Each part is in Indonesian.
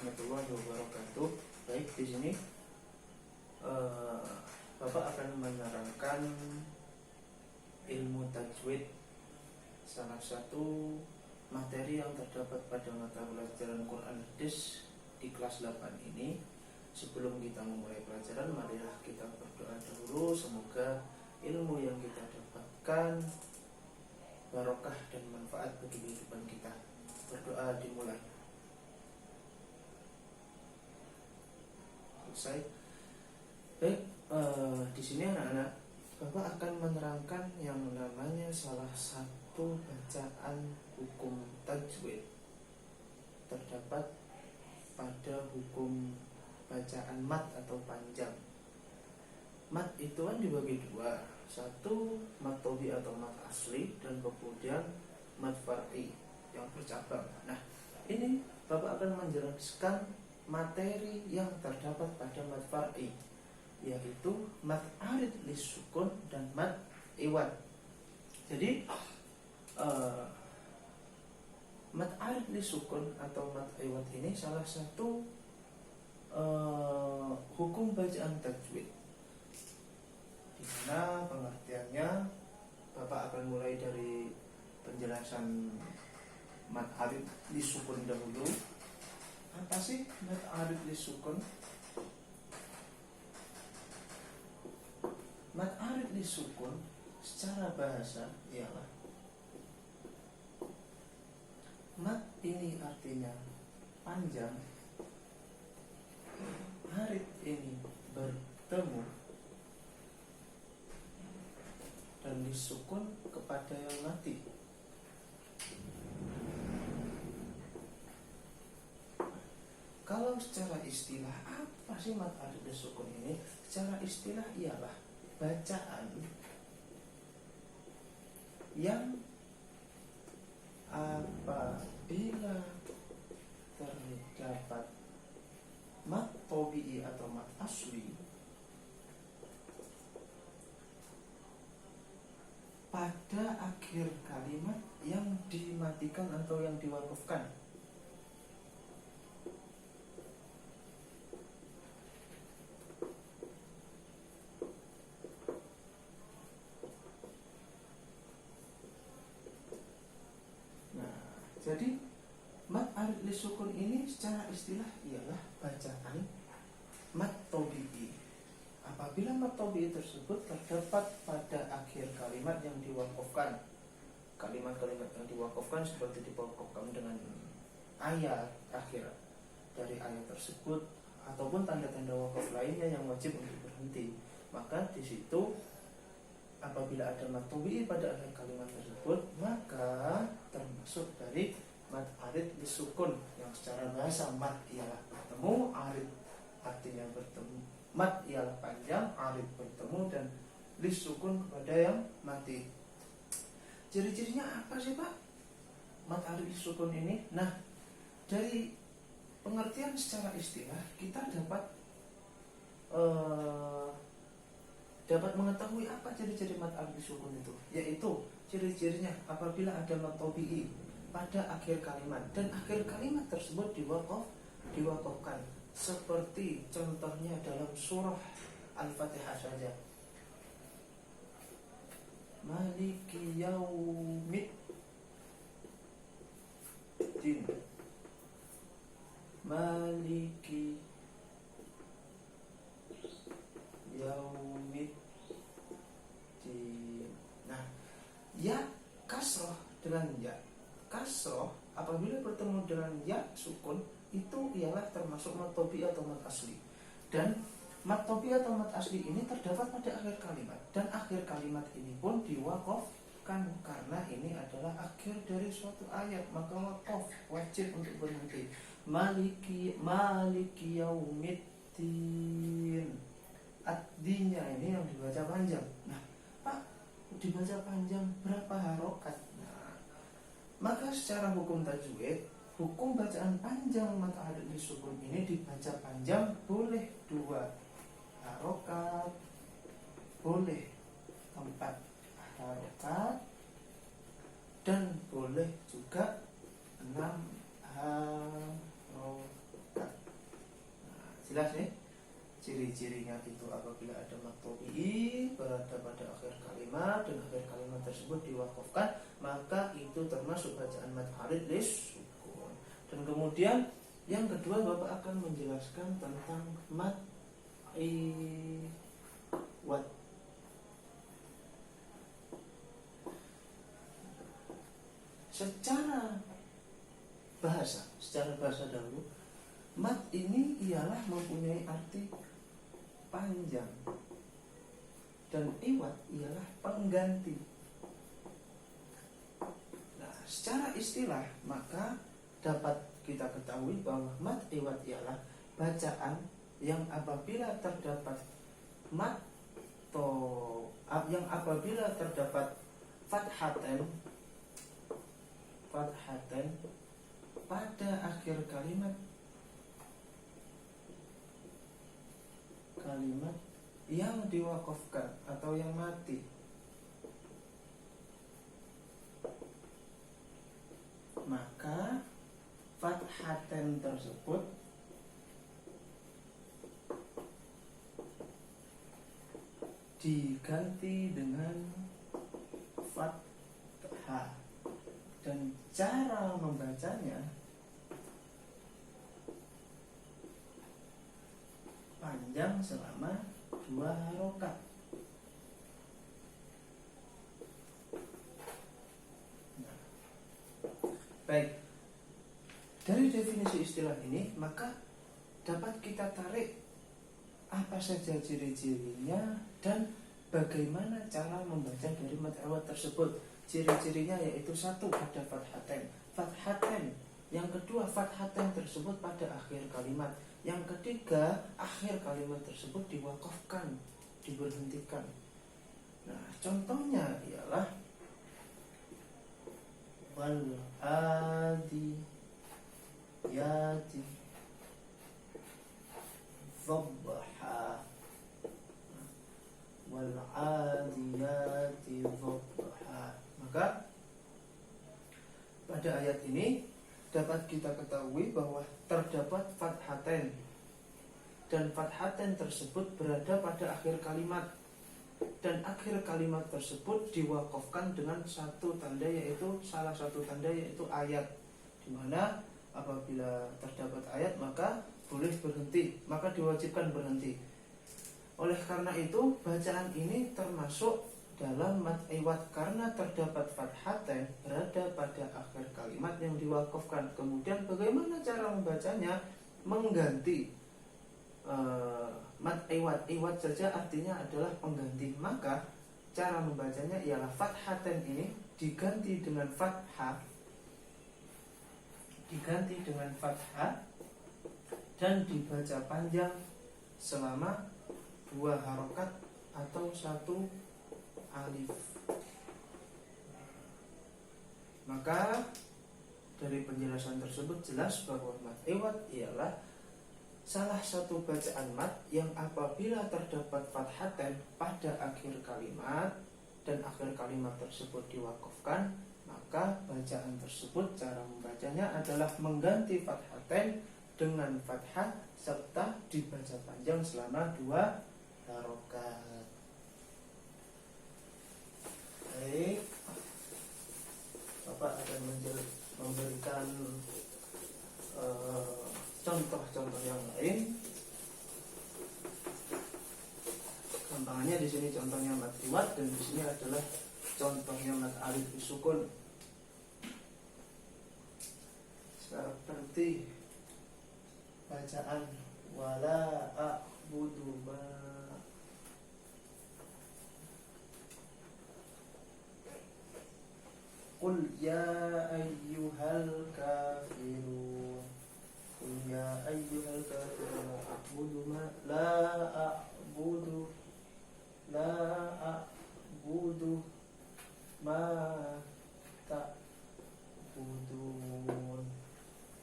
warahmatullahi wabarakatuh. Baik, di sini Bapak akan menerangkan ilmu tajwid, salah satu materi yang terdapat pada mata pelajaran Quran Hadis di kelas 8 ini. Sebelum kita memulai pelajaran, marilah kita berdoa dahulu. Semoga ilmu yang kita dapatkan barokah dan manfaat bagi kehidupan kita. Berdoa dimulai. Selesai. Baik, di sini anak-anak, Bapak akan menerangkan yang namanya salah satu bacaan hukum tajwid. Terdapat pada hukum bacaan mat atau panjang. Mat itu kan dibagi dua, satu mat tobi atau mat asli, dan kemudian mat far'i yang bercabang. Nah, ini Bapak akan menjelaskan materi yang terdapat pada mat far'i, yaitu mat arid lisukun dan mat iwad. Jadi mat arid lisukun atau mat iwad ini salah satu hukum bacaan tajwid, di mana pengertiannya Bapak akan mulai dari penjelasan mat arid lisukun dahulu. Apa sih mat arid lisukun? Mat arid lisukun secara bahasa ialah mat ini artinya panjang, arid ini bertemu, dan disukun kepada yang mati. Kalau secara istilah, apa sih mat arid lisukun ini? Secara istilah ialah bacaan yang apabila terdapat mat tobi'i atau mat asli pada akhir kalimat yang dimatikan atau yang diwakafkan. Jadi mat arid lisukun ini secara istilah ialah bacaan mat tobi'i. Apabila mat tobi'i tersebut terdapat pada akhir kalimat yang diwakafkan. Kalimat-kalimat yang diwakafkan seperti diwakafkan dengan ayat akhir dari ayat tersebut ataupun tanda-tanda wakaf lainnya yang wajib untuk berhenti. Maka di situ apabila ada mat tobi'i pada akhir kalimat tersebut, maka termasuk dari mat arid lisukun, yang secara bahasa mat ialah bertemu, arid artinya bertemu. Mat ialah panjang, arid bertemu, dan lisukun kepada yang mati. Ciri-cirinya apa sih Pak mat arid lisukun ini? Nah, dari pengertian secara istilah kita dapat mengetahui apa ciri-ciri mat arid lisukun itu, yaitu ciri-cirinya apabila ada mat tobi'i pada akhir kalimat dan akhir kalimat tersebut diwakafkan, seperti contohnya dalam surah Al-Fatihah saja. Maliki yaumiddin, Maliki yaumiddin. Nah, ya kasroh dengan ya kasroh apabila bertemu dengan ya sukun itu ialah termasuk mat tobi atau mat asli. Dan mat tobi atau mat asli ini terdapat pada akhir kalimat, dan akhir kalimat ini pun diwakafkan karena ini adalah akhir dari suatu ayat, maka wakaf wajib untuk berhenti. Maliki yaumiddin, artinya ini yang dibaca panjang. Nah Pak, dibaca panjang berapa harokat? Nah, maka secara hukum tajwid, hukum bacaan panjang mat arid lisukun ini dibaca panjang boleh 2 harokat, boleh 4 harokat, dan boleh juga 6 harokat. Jelas nih? Ciri-cirinya itu apabila ada mat tabi'i berada pada akhir kalimat dan akhir kalimat tersebut diwakafkan, maka itu termasuk bacaan mat arid lisukun. Dan kemudian yang kedua Bapak akan menjelaskan tentang mat iwad. Secara bahasa dahulu, mat ini ialah mempunyai arti panjang dan iwad ialah pengganti. Nah, secara istilah maka dapat kita ketahui bahwa mat iwad ialah bacaan yang apabila terdapat mat yang apabila terdapat fathaten pada akhir kalimat yang diwakafkan atau yang mati, maka fathaten tersebut diganti dengan fathah dan cara membacanya panjang selama 2 harokat. Nah, baik, dari definisi istilah ini maka dapat kita tarik apa saja ciri-cirinya dan bagaimana cara membaca dari mat iwad tersebut. Ciri-cirinya yaitu 1, ada fathaten. Yang kedua, fathaten tersebut pada akhir kalimat. Yang ketiga, akhir kalimat tersebut diwakafkan, diberhentikan. Nah, contohnya ialah wal adi yati dhabha, wal adiyati dhabha. Maka pada ayat ini dapat kita ketahui bahwa terdapat fathaten dan fathaten tersebut berada pada akhir kalimat dan akhir kalimat tersebut diwakafkan dengan salah satu tanda yaitu ayat, di mana apabila terdapat ayat maka boleh berhenti, maka diwajibkan berhenti. Oleh karena itu bacaan ini termasuk dalam mat iwad karena terdapat fathaten berada pada akhir kalimat yang diwakafkan. Kemudian bagaimana cara membacanya? Mengganti mat iwad. Iwad saja artinya adalah pengganti, maka cara membacanya ialah fathaten ini diganti dengan fathah, dan dibaca panjang selama 2 harokat atau 1 alif. Maka dari penjelasan tersebut jelas bahwa mat iwad ialah salah satu bacaan mat yang apabila terdapat fathaten pada akhir kalimat dan akhir kalimat tersebut diwakafkan, maka bacaan tersebut cara membacanya adalah mengganti fathaten dengan fathah serta dibaca panjang selama 2 harokat. Baik, Bapak akan memberikan contoh-contoh yang lain. Gampangannya di sini contohnya mat iwad dan di sini adalah contohnya mat arid bisukun. Seperti bacaan wala a'budu ma Qul ya ayyuhal kafirun, Qul ya ayyuhal kafirun la a'budu ma ta'budun,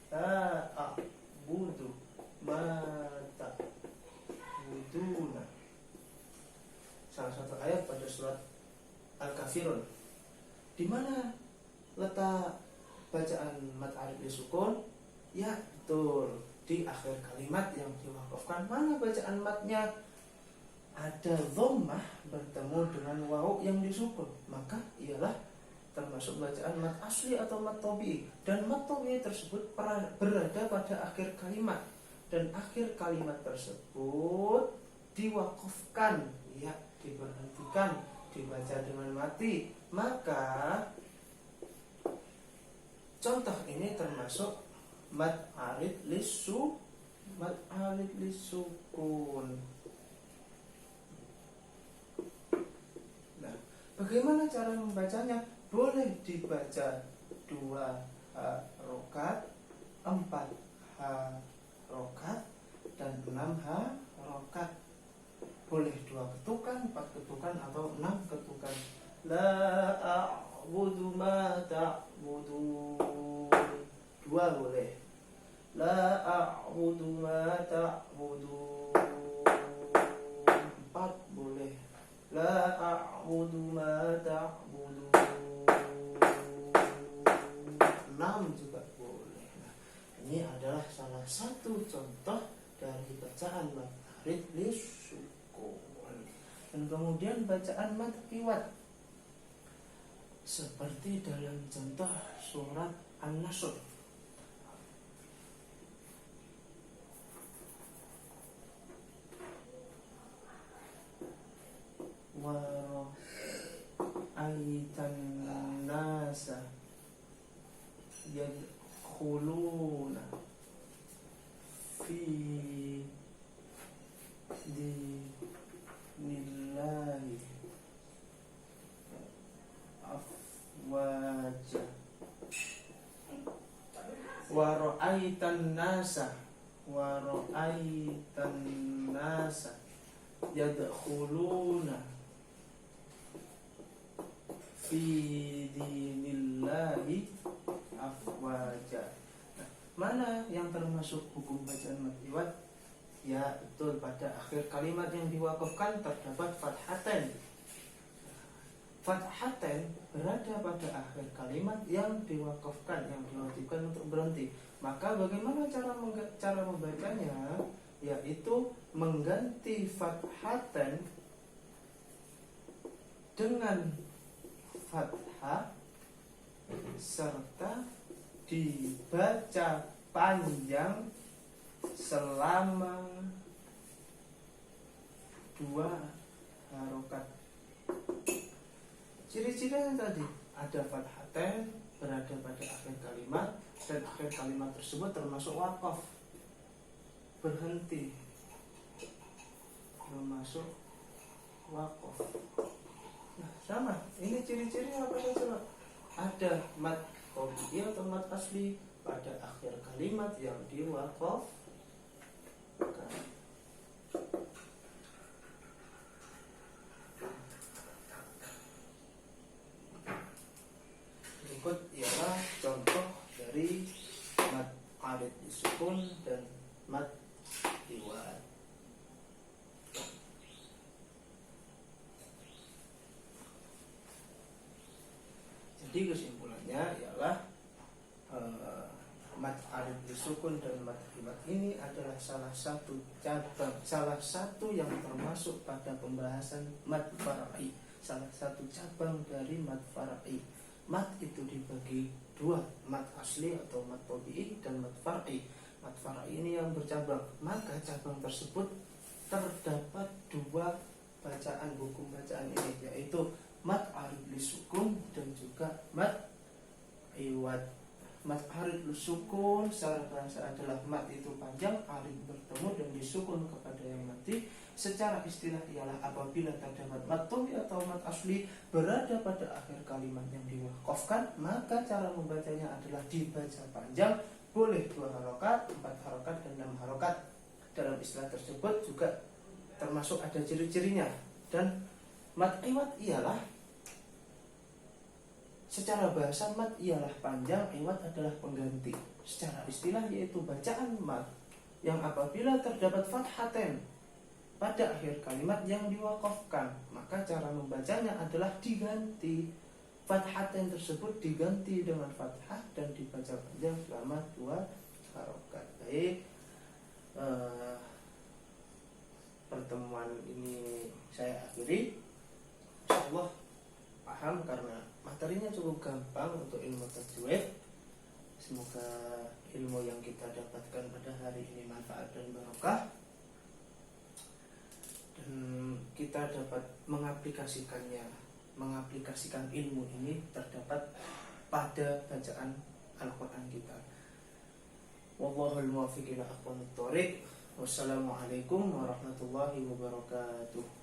la a'budu ma ta'buduna. Salah satu ayat pada surat Al-Kafirun. Di mana letak bacaan mat arid bisukun? Ya, betul, di akhir kalimat yang diwakafkan. Mana bacaan matnya ada dhammah bertemu dengan wawu yang disukun, maka ialah termasuk bacaan mat asli atau mat tabi'i. Dan mat tabi'i tersebut berada pada akhir kalimat, dan akhir kalimat tersebut diwakafkan, ya, diberhentikan, dibaca dengan mati. Maka contoh ini termasuk mat arid lisukun. Nah, bagaimana cara membacanya? Boleh dibaca 2 harokat, 4 harokat, dan 6 harokat. Boleh 2 ketukan, 4 ketukan, atau 6 ketukan. La a'budu ma ta'budun, 2 boleh. La a'budu ma ta'budun, 4 boleh. La a'budu ma ta'budun, 6 juga boleh. Nah, ini adalah salah satu contoh dari bacaan mat arid lisukun. Dan kemudian bacaan mat iwad, seperti dalam contoh surat An-Nasr. Wa ra'aitan nasa yadkhuluna fi dinillahi afwaja. Wa ra'aitan nasa yadkhuluna fi dinillahi afwaja. Nah, mana yang termasuk hukum bacaan mat iwad? Ya, betul, pada akhir kalimat yang diwakafkan terdapat fathaten. Fathaten berada pada akhir kalimat yang diwakafkan, yang diwajibkan untuk berhenti. Maka bagaimana cara membacanya? Yaitu mengganti fathaten dengan fathah serta dibaca panjang selama 2 harokat. Ciri-cirinya tadi ada fathaten berada pada akhir kalimat, dan akhir kalimat tersebut termasuk wakaf, berhenti, termasuk wakaf. Nah, sama, ini ciri-cirinya apa saja? Ada mat tabi'i atau mat asli pada akhir kalimat yang diwakafkan. Berikut ialah contoh dari mat arid lisukun dan mat iwad. Jadi kesimpulannya ialah mat arid lisukun dan mat iwad ini adalah salah satu yang termasuk pada pembahasan mat far'i, salah satu cabang dari mat far'i. Mat itu dibagi 2, mat asli atau mat tabi'i dan mat far'i. Mat far'i ini yang bercabang, maka cabang tersebut terdapat 2 bacaan, hukum bacaan ini, yaitu mat arid lisukun dan juga mat iwad. Mat arid lisukun secara bahasa adalah mat itu panjang, arid bertemu dan disukun kepada yang mati. Secara istilah ialah apabila terdapat mat tabi'i atau mat asli berada pada akhir kalimat yang diwakafkan, maka cara membacanya adalah dibaca panjang, boleh 2 harokat, 4 harokat, dan 6 harokat. Dalam istilah tersebut juga termasuk ada ciri-cirinya. Dan mat iwad ialah, secara bahasa mat ialah panjang, iwad adalah pengganti. Secara istilah yaitu bacaan mat yang apabila terdapat fathaten pada akhir kalimat yang diwakafkan, maka cara membacanya adalah diganti. Fathaten tersebut diganti dengan fathah dan dibaca panjang selama 2 harokat. Baik, eh, pertemuan ini saya akhiri. Insyaallah paham karena materinya cukup gampang untuk ilmu tajwid. Semoga ilmu yang kita dapatkan pada hari ini manfaat dan barokah, dan kita dapat mengaplikasikan ilmu ini terdapat pada bacaan Al-Quran kita. Wallahul muwaffiq ila aqwamit thoriq. Wassalamualaikum warahmatullahi wabarakatuh.